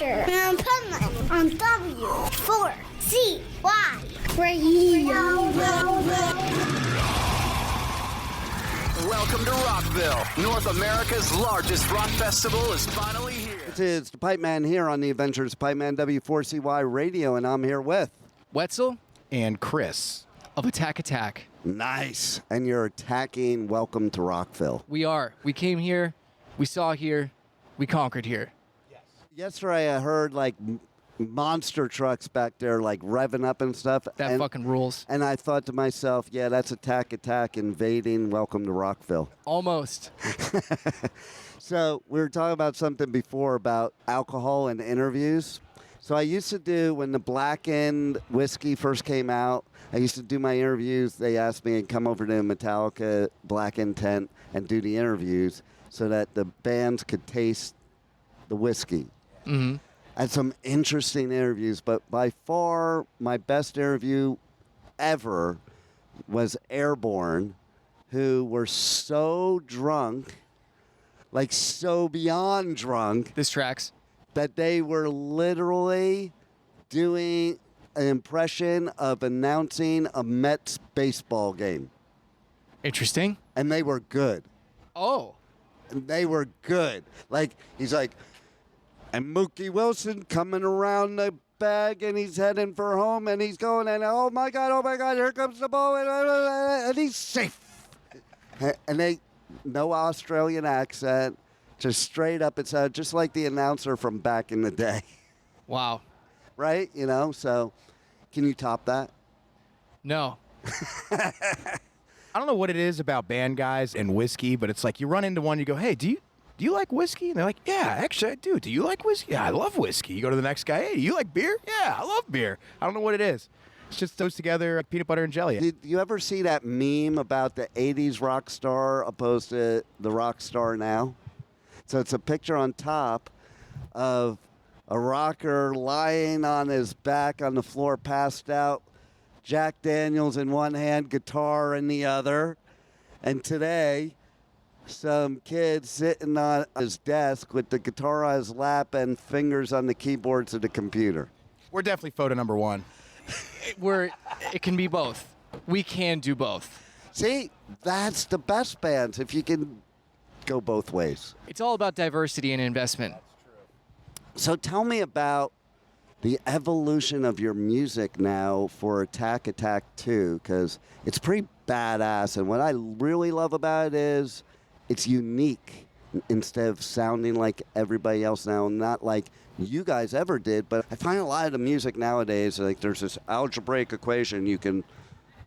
Adventure in Pipeman on W4CY Radio. Welcome to Rockville. North America's largest rock festival is finally here. This is the Pipeman here on the Adventures of Pipeman, W4CY Radio, and I'm here with Wetzel and Chris of Attack. Nice. And you're attacking Welcome to Rockville. We are. We came here, we saw here, we conquered here. Yes. Yesterday I heard like monster trucks back there like revving up and stuff. That fucking rules. And I thought to myself, yeah, that's Attack invading Welcome to Rockville. Almost. So we were talking about something before about alcohol and interviews. So I used to do, when the Blackened whiskey first came out, I used to do my interviews. They asked me to come over to Metallica Blackened tent and do the interviews so that the bands could taste the whiskey. Mm-hmm. I had some interesting interviews, but by far my best interview ever was Airborne, who were so drunk, like so beyond drunk. This tracks. That they were literally doing an impression of announcing a Mets baseball game. Interesting. And they were good. Oh. And they were good. Like, he's like, and Mookie Wilson coming around the bag, and he's heading for home, and he's going, and oh my God, here comes the ball, and he's safe. And they, no Australian accent. Just straight up, it sounded just like the announcer from back in the day. Wow. Right? You know, so can you top that? No. I don't know what it is about band guys and whiskey, but it's like you run into one, you go, hey, do you like whiskey? And they're like, yeah, actually I do. Do you like whiskey? Yeah, I love whiskey. You go to the next guy, hey, do you like beer? Yeah, I love beer. I don't know what it is. It's just those together like peanut butter and jelly. Did you ever see that meme about the 80s rock star opposed to the rock star now? So it's a picture on top of a rocker lying on his back on the floor, passed out, Jack Daniels in one hand, guitar in the other. And today, some kid sitting on his desk with the guitar on his lap and fingers on the keyboards of the computer. We're definitely photo number one. It can be both. We can do both. See, that's the best bands, if you can go both ways. It's all about diversity and investment. That's true. So tell me about the evolution of your music now for Attack 2, because it's pretty badass. And what I really love about it is it's unique instead of sounding like everybody else now, not like you guys ever did. But I find a lot of the music nowadays, like there's this algebraic equation. You can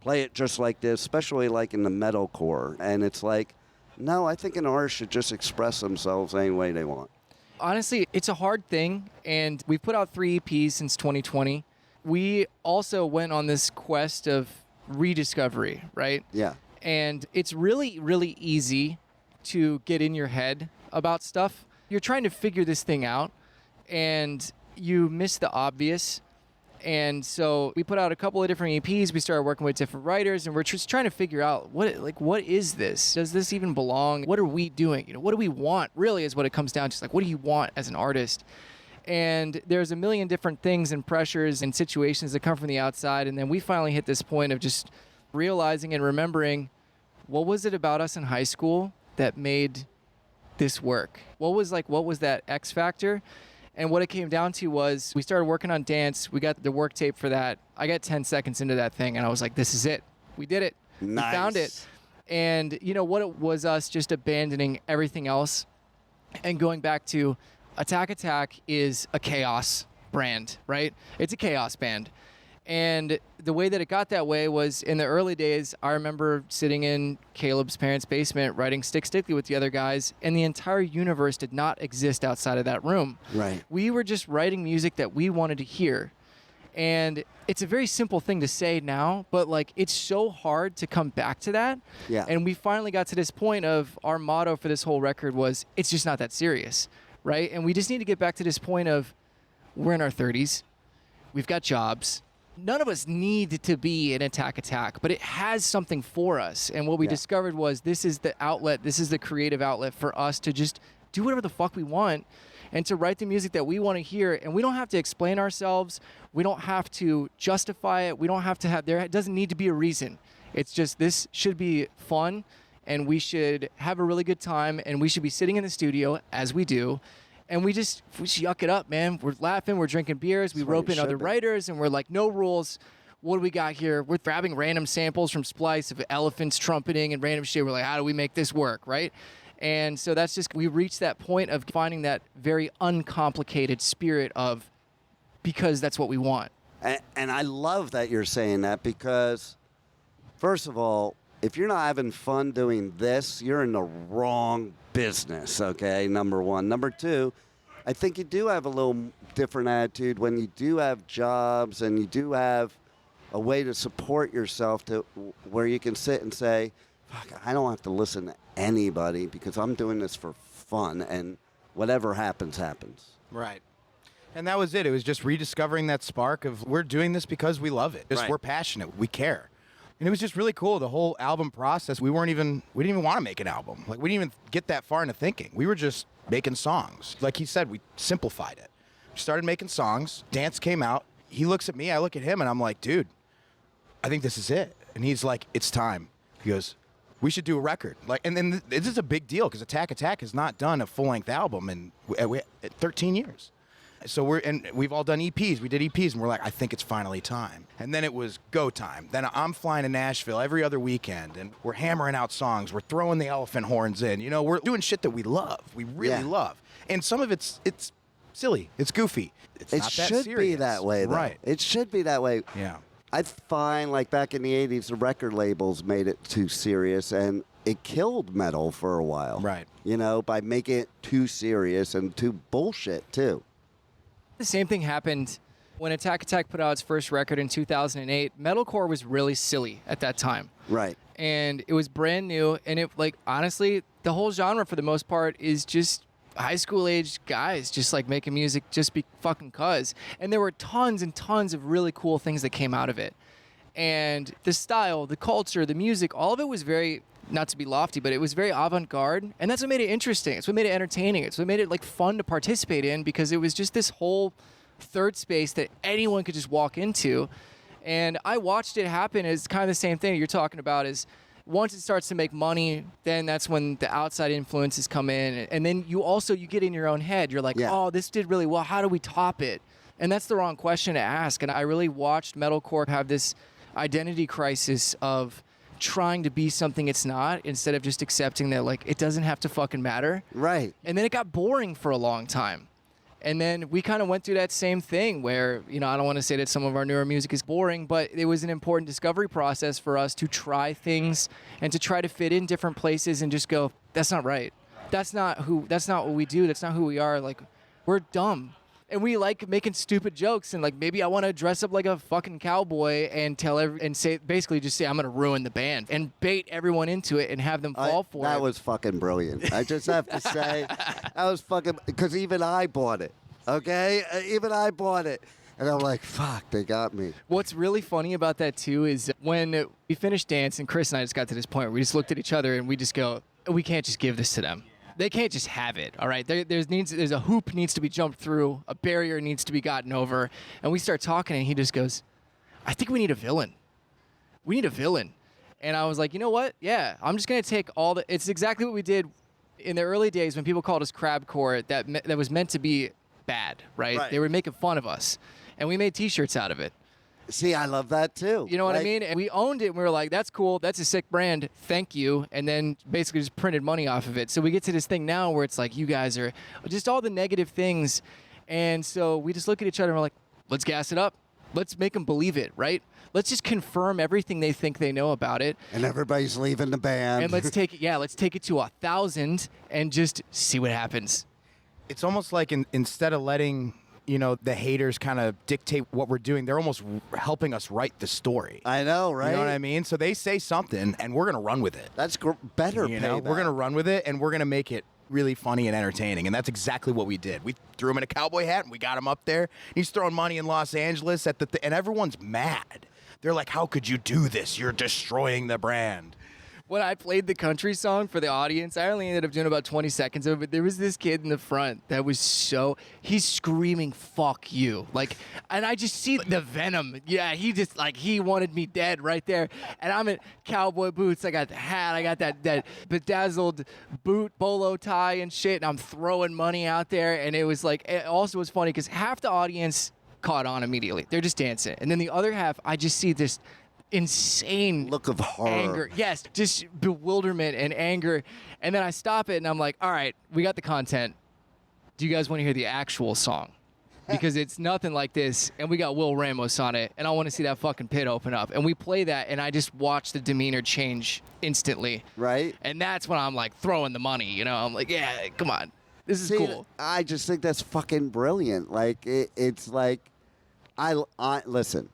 play it just like this, especially like in the metalcore. And it's like, no, I think an artist should just express themselves any way they want. Honestly, it's a hard thing, and we've put out 3 EPs since 2020. We also went on this quest of rediscovery, right? Yeah. And it's really, really easy to get in your head about stuff. You're trying to figure this thing out, and you miss the obvious. And so we put out a couple of different EPs. We started working with different writers, and we're just trying to figure out what is this? Does this even belong? What are we doing? What do we want? Really, is what it comes down to. It's like, what do you want as an artist? And there's a million different things and pressures and situations that come from the outside. And then we finally hit this point of just realizing and remembering, what was it about us in high school that made this work? What was that X factor? And what it came down to was we started working on Dance. We got the work tape for that. I got 10 seconds into that thing, and I was like, this is it. We did it. Nice. We found it. And you know what? It was us just abandoning everything else and going back to Attack is a chaos brand, right? It's a chaos band. And the way that it got that way was in the early days, I remember sitting in Caleb's parents' basement writing Stick Stickly with the other guys, and the entire universe did not exist outside of that room. Right. We were just writing music that we wanted to hear. And it's a very simple thing to say now, but like it's so hard to come back to that. Yeah. And we finally got to this point of our motto for this whole record was, it's just not that serious, right? And we just need to get back to this point of we're in our 30s. We've got jobs. None of us need to be an attack, but it has something for us. And what we discovered was this is the outlet, this is the creative outlet for us to just do whatever the fuck we want. and to write the music that we want to hear. And we don't have to explain ourselves. We don't have to justify it. We don't have to have, there doesn't need to be a reason. It's just, this should be fun, and we should have a really good time, and we should be sitting in the studio, as we do, and we just yuck it up, man. We're laughing, we're drinking beers, we rope in other writers, and we're like, no rules. What do we got here? We're grabbing random samples from Splice of elephants trumpeting and random shit. We're like, how do we make this work, right? And so that's just, we reached that point of finding that very uncomplicated spirit of, because that's what we want. And I love that you're saying that, because, first of all, if you're not having fun doing this, you're in the wrong business, okay, number one. Number two, I think you do have a little different attitude when you do have jobs and you do have a way to support yourself to where you can sit and say, fuck, I don't have to listen to anybody because I'm doing this for fun, and whatever happens, happens. Right. And that was it. It was just rediscovering that spark of, we're doing this because we love it. Just Right. We're passionate. We care. And it was just really cool, the whole album process. We didn't even want to make an album. Like, we didn't even get that far into thinking. We were just making songs. Like he said, we simplified it. We started making songs. Dance came out. He looks at me, I look at him, and I'm like, dude, I think this is it. And he's like, it's time. He goes, we should do a record. Like, and then this is a big deal, because Attack has not done a full-length album in 13 years. So we've all done EPs. We did EPs, and we're like, I think it's finally time. And then it was go time. Then I'm flying to Nashville every other weekend, and we're hammering out songs. We're throwing the elephant horns in. You know, we're doing shit that we love. We really love. And some of it's silly. It's goofy. It's not that serious. It should be that way, though. Right. It should be that way. Yeah. I find, like, back in the 80s, the record labels made it too serious, and it killed metal for a while. Right. You know, by making it too serious and too bullshit, too. The same thing happened when Attack put out its first record in 2008. Metalcore was really silly at that time. Right. And it was brand new, and it, like, honestly, the whole genre for the most part is just high school age guys just like making music just be fucking cuz. And there were tons and tons of really cool things that came out of it. And the style, the culture, the music, all of it was very, not to be lofty, but it was very avant-garde. And that's what made it interesting. It's what made it entertaining. It's what made it like fun to participate in, because it was just this whole third space that anyone could just walk into. And I watched it happen. It's kind of the same thing you're talking about, is once it starts to make money, then that's when the outside influences come in. And then you get in your own head. You're like, oh, this did really well. How do we top it? And that's the wrong question to ask. And I really watched metalcore have this identity crisis of trying to be something it's not, instead of just accepting that, like, it doesn't have to fucking matter. Right. And then it got boring for a long time. And then we kind of went through that same thing where, you know, I don't want to say that some of our newer music is boring, but it was an important discovery process for us to try things and to try to fit in different places and just go, that's not right. That's not what we do. That's not who we are. Like, we're dumb. And we like making stupid jokes, and like, maybe I want to dress up like a fucking cowboy and basically just say I'm going to ruin the band and bait everyone into it and have them fall for it. That was fucking brilliant. I just have to say, that was fucking, because even I bought it. Okay? Even I bought it. And I'm like, fuck, they got me. What's really funny about that too is when we finished dancing, Chris and I just got to this point where we just looked at each other and we just go, we can't just give this to them. They can't just have it, all right? There's a hoop needs to be jumped through, a barrier needs to be gotten over, and we start talking, and he just goes, I think we need a villain. We need a villain. And I was like, you know what? Yeah, I'm just going to take it's exactly what we did in the early days when people called us crabcore, that was meant to be bad, right? They were making fun of us, and we made T-shirts out of it. See, I love that too. You know what I mean? And we owned it, and we were like, that's cool. That's a sick brand. Thank you. And then basically just printed money off of it. So we get to this thing now where it's like, you guys are just all the negative things. And so we just look at each other and we're like, let's gas it up. Let's make them believe it, right? Let's just confirm everything they think they know about it. And everybody's leaving the band. And let's take it to 1,000 and just see what happens. It's almost like instead of letting, you know, the haters kind of dictate what we're doing, they're almost helping us write the story. I know, right? You know what I mean? So they say something, and we're going to run with it. That's better You know, we're going to run with it, and we're going to make it really funny and entertaining, and that's exactly what we did. We threw him in a cowboy hat, and we got him up there. He's throwing money in Los Angeles and everyone's mad. They're like, how could you do this? You're destroying the brand. When I played the country song for the audience, I only ended up doing about 20 seconds of it. But there was this kid in the front that was he's screaming, "Fuck you!" Like, and I just see the venom. Yeah, he wanted me dead right there. And I'm in cowboy boots. I got the hat. I got that bedazzled boot bolo tie and shit. And I'm throwing money out there. And it also was funny because half the audience caught on immediately. They're just dancing, and then the other half, I just see this insane look of horror, anger, yes, just bewilderment and anger. And then I stop it and I'm like, all right, we got the content. Do you guys want to hear the actual song? Because it's nothing like this, and we got Will Ramos on it, and I want to see that fucking pit open up. And we play that, and I just watch the demeanor change instantly. Right. And that's when I'm like throwing the money, you know? I'm like, yeah, come on. This is cool. I just think that's fucking brilliant. Like, it's like, I listen,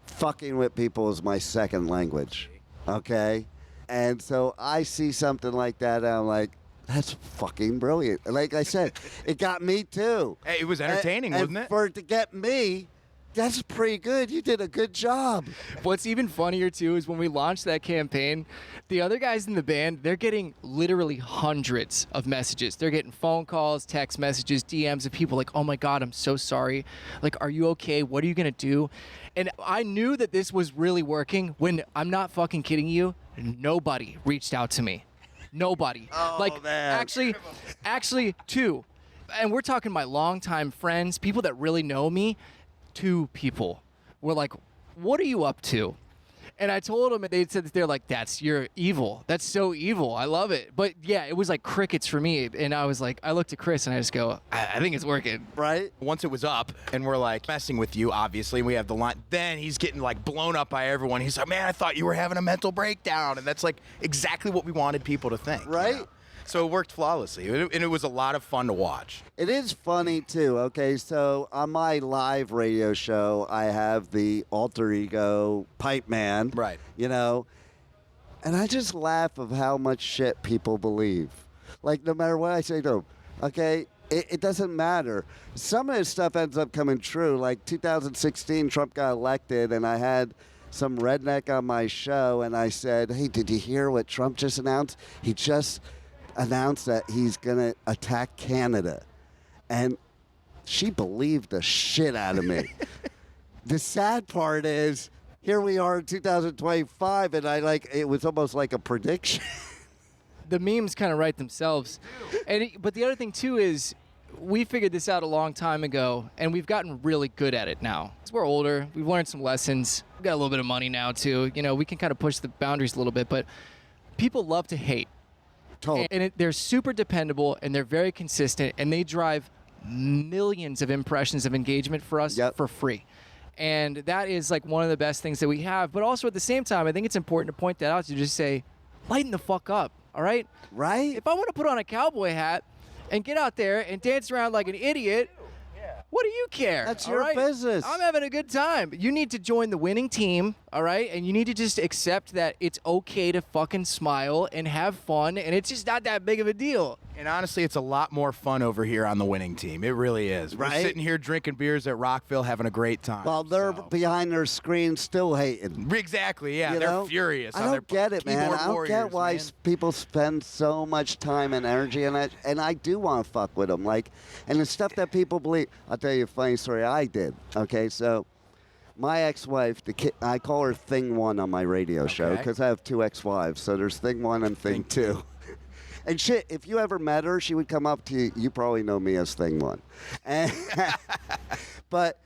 fucking with people is my second language, okay? And so I see something like that, and I'm like, that's fucking brilliant. Like I said, it got me too. Hey, it was entertaining, wasn't it? For it to get me, that's pretty good. You did a good job. What's even funnier, too, is when we launched that campaign, the other guys in the band, they're getting literally hundreds of messages. They're getting phone calls, text messages, DMs of people like, oh, my God, I'm so sorry. Like, are you okay? What are you going to do? And I knew that this was really working when, I'm not fucking kidding you, nobody reached out to me. Nobody. Oh, like, man. Actually, two. And we're talking my longtime friends, people that really know me. 2 people were like, what are you up to? And I told them, and they said that they're like, you're evil. That's so evil. I love it. But yeah, it was like crickets for me. And I was like, I looked at Chris and I just go, I think it's working. Right? Once it was up and we're like messing with you, obviously, we have the line. Then he's getting like blown up by everyone. He's like, man, I thought you were having a mental breakdown. And that's like exactly what we wanted people to think. Right? You know? So it worked flawlessly, and it was a lot of fun to watch. It is funny, too. Okay, so on my live radio show, I have the alter ego Pipeman. Right. You know, and I just laugh of how much shit people believe. Like, no matter what I say to them, okay, it doesn't matter. Some of this stuff ends up coming true. Like 2016, Trump got elected, and I had some redneck on my show, and I said, hey, did you hear what Trump just announced? He just announced that he's going to attack Canada. And she believed the shit out of me. The sad part is, here we are in 2025, and it was almost like a prediction. The memes kind of write themselves. But the other thing, too, is we figured this out a long time ago, and we've gotten really good at it now. As we're older, we've learned some lessons. We've got a little bit of money now, too. You know, we can kind of push the boundaries a little bit, but people love to hate. Totally. And they're super dependable, and they're very consistent, and they drive millions of impressions of engagement for us for free. And that is like one of the best things that we have. But also at the same time, I think it's important to point that out, to just say, lighten the fuck up, all right? Right? If I want to put on a cowboy hat and get out there and dance around like an idiot, what do you care? That's all your right? business. I'm having a good time. You need to join the winning team, all right? And you need to just accept that it's okay to fucking smile and have fun, and it's just not that big of a deal. And honestly, it's a lot more fun over here on the winning team. It really is. Right? We're sitting here drinking beers at Rockville, having a great time. Well, they're behind their screen still hating. Exactly, yeah. You they're know? furious. I don't get it, man. Keyboard I don't warriors, get why man. people spend so much time and energy in it, and I do want to fuck with them. Like, and the stuff that people believe. I'll tell you a funny story I did. Okay, so my ex-wife, I call her Thing 1 on my radio show because I have 2 ex-wives. So there's Thing 1 and Thing 2. And shit, if you ever met her, she would come up to you. You probably know me as Thing 1. And but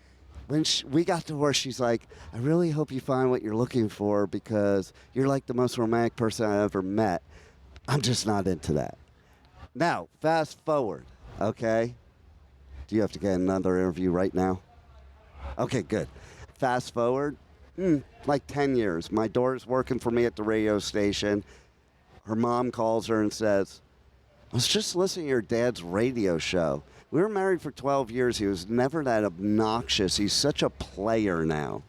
when we got to where she's like, I really hope you find what you're looking for because you're like the most romantic person I ever met. I'm just not into that. Now, fast forward, okay? Do you have to get another interview right now? Okay, good. Fast forward, like 10 years. My daughter's working for me at the radio station. Her mom calls her and says, I was just listening to your dad's radio show. We were married for 12 years. He was never that obnoxious. He's such a player now.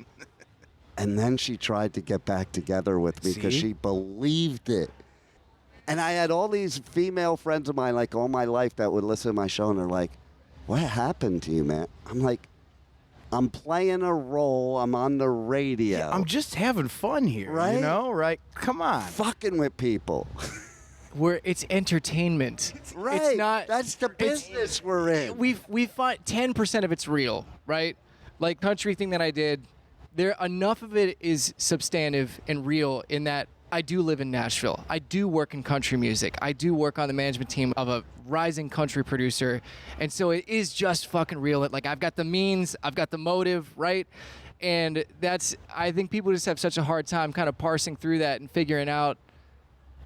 And then she tried to get back together with me because she believed it. And I had all these female friends of mine, like all my life, that would listen to my show, and they're like, what happened to you, man? I'm like, I'm playing a role. I'm on the radio. I'm just having fun here, Right? you know? Right? Come on. fucking with people. It's entertainment. Right. It's not. That's the business we're in. We find 10% of it's real, right? Like country thing that I did, there enough of it is substantive and real in that I do live in Nashville. I do work in country music. I do work on the management team of a rising country producer. And so it is just fucking real. Like I've got the means, I've got the motive, right? And I think people just have such a hard time kind of parsing through that and figuring out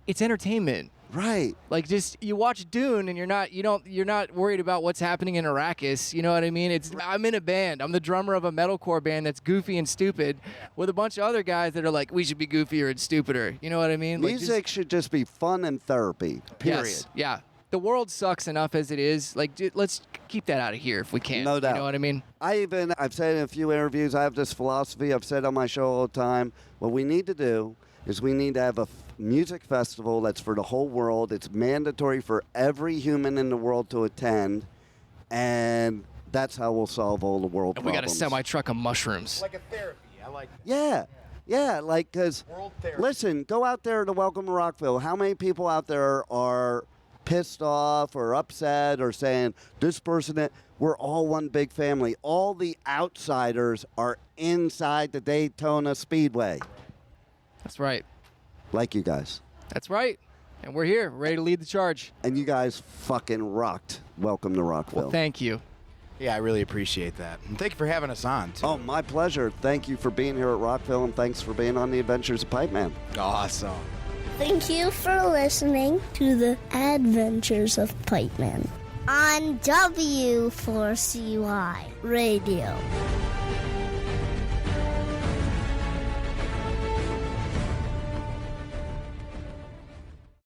it's entertainment. Right. Like just you watch Dune and you're not worried about what's happening in Arrakis. You know what I mean? I'm in a band. I'm the drummer of a metalcore band that's goofy and stupid with a bunch of other guys that are like, we should be goofier and stupider. You know what I mean? Music should just be fun and therapy. Period. Yes, yeah. The world sucks enough as it is. Like, let's keep that out of here if we can. No doubt. You know what I mean? I've said in a few interviews, I have this philosophy I've said on my show all the time. What we need to do is we need to have a music festival that's for the whole world. It's mandatory for every human in the world to attend, and that's how we'll solve all the world And problems. we got a semi-truck of mushrooms. Like a therapy. I like that. Yeah, like, because, World therapy. listen, go out there to Welcome to Rockville. How many people out there are pissed off or upset or saying, this person, we're all one big family. All the outsiders are inside the Daytona Speedway. That's right. Like you guys. That's right. And we're here, ready to lead the charge. And you guys fucking rocked. Welcome to Rockville. Well, thank you. Yeah, I really appreciate that. And thank you for having us on, too. Oh, my pleasure. Thank you for being here at Rockville, and thanks for being on the Adventures of Pipeman. Awesome. Thank you for listening to the Adventures of Pipeman on W4CY Radio.